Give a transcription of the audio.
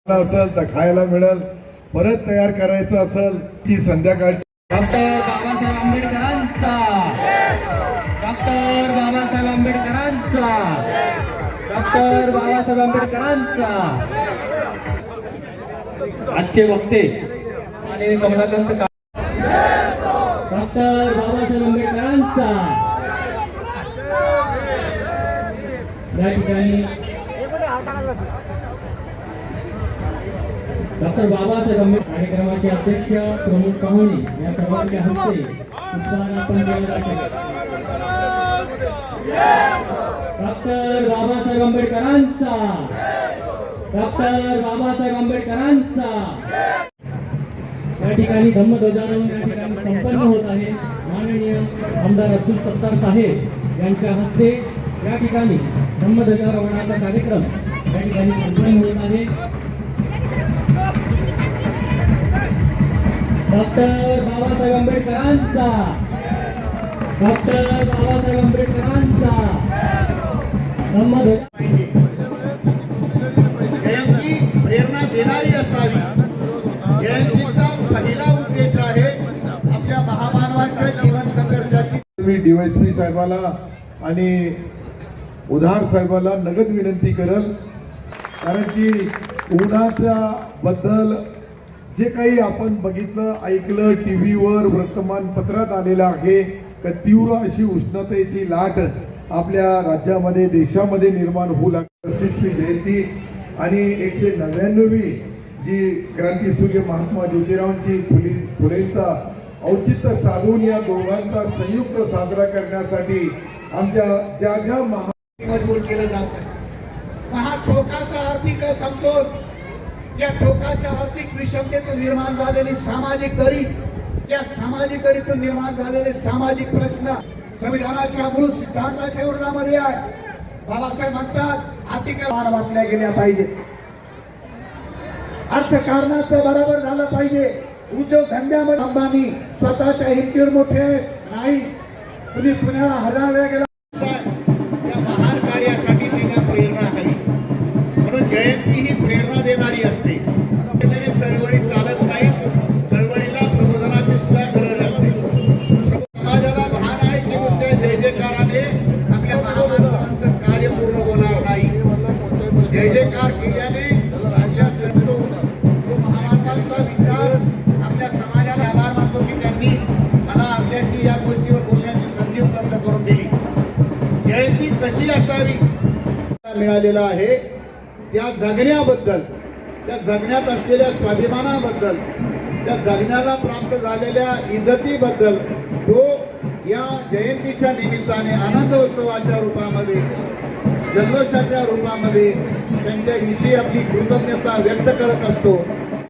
असेल तर खायला मिळेल, परत तयार करायचं असेल की संध्याकाळची डॉक्टर बाबासाहेब आंबेडकरांचा, डॉक्टर बाबासाहेब आंबेडकरांचा, डॉक्टर बाबासाहेब आंबेडकरांचा. आजचे वक्ते आणि कमलाकांत डॉक्टर बाबासाहेब आंबेडकरांचा. या ठिकाणी डॉक्टर बाबासाहेब आंबेडकर कार्यक्रमाचे अध्यक्ष प्रमुख पाहुणे या सर्वांच्या हस्ते पुष्पहार अर्पण केले जाते. डॉक्टर बाबासाहेब आंबेडकरांचा, डॉक्टर बाबासाहेब आंबेडकरांचा. या ठिकाणी धम्मध्वजारोहण या ठिकाणी संपन्न होत आहे. माननीय आमदार अब्दुल सत्तार साहेब यांच्या हस्ते या ठिकाणी धम्मध्वजारोहणाचा कार्यक्रम या ठिकाणी संपन्न होत आहे. डॉक्टर बाबासाहेब आंबेडकरांचा, डॉक्टर बाबासाहेब आंबेडकरांचा जयंती प्रेरणा देणारी असावी. जयंतीचा पहिला उद्देश आहे आपल्या महामानवांच्या जीवन संघर्षाची. मी डीवायएसपी साहेबाला आणि उधार साहेबाला नगद विनंती करेल, कारण की उन्हाच्या बद्दल जे काही आपण बघितलं ऐकलं टीव्हीवर वर्तमानपत्रात आलेलं आहे का तीव्र अशी उष्णतेची लाट आपल्या राज्यामध्ये देशामध्ये निर्माण होऊ लागली. 35वी जयंती आणि 199वी जी क्रांतीसूर्य महात्मा ज्योतिरावांची फुलेंचा औचित्य साधून या दोघांचा संयुक्त साजरा करण्यासाठी आमच्या ज्या ज्या मजबूर केलं जातं. हा ठोकाचा आर्थिक समतोल, या ठोकाच्या आर्थिक विषमतेतून निर्माण झालेली सामाजिक दरी, या सामाजिक दरीतून निर्माण झालेले सामाजिक प्रश्न संविधानाच्या मूळ सिद्धांताच्या विरोधामध्ये आहे. बाबासाहेब म्हणतात आर्थिक वाटल्या गेल्या पाहिजे, अर्थकारणाचं बरोबर झालं पाहिजे. उद्योगधंद्यामध्ये अंबानी स्वतःच्या हिमतीवर मोठे नाही. तुम्ही पुण्याला 1000 वेळा गेला, या महान कार्यासाठी तिला प्रेरणा आहे. म्हणून जयंती ही प्रेरणा देणारी असते. चळवळी चालत नाही, चळवळीला प्रबोधनाची सुद्धा गरज असते. समाजाला भान आहे की नुसत्या जय जयकाराने आपल्या महामानवांचं कार्य पूर्ण होणार नाही. जय जयकार केल्याने राज्यात असतो तो महामानवांचा विचार आपल्या समाजाला आभार मानतो की त्यांनी मला आपल्याशी या गोष्टीवर बोलण्याची संधी उपलब्ध करून दिली. जयंती कशी असावी मिळालेला आहे त्या जगण्याबद्दल, त्या जगण्यात असलेल्या स्वाभिमानाबद्दल, त्या जगण्याला प्राप्त झालेल्या इज्जतीबद्दल तो या जयंतीच्या निमित्ताने आनंद उत्सवाच्या रूपामध्ये, जल्लोषाच्या रूपामध्ये त्यांच्याविषयी आपली कृतज्ञता व्यक्त करत असतो.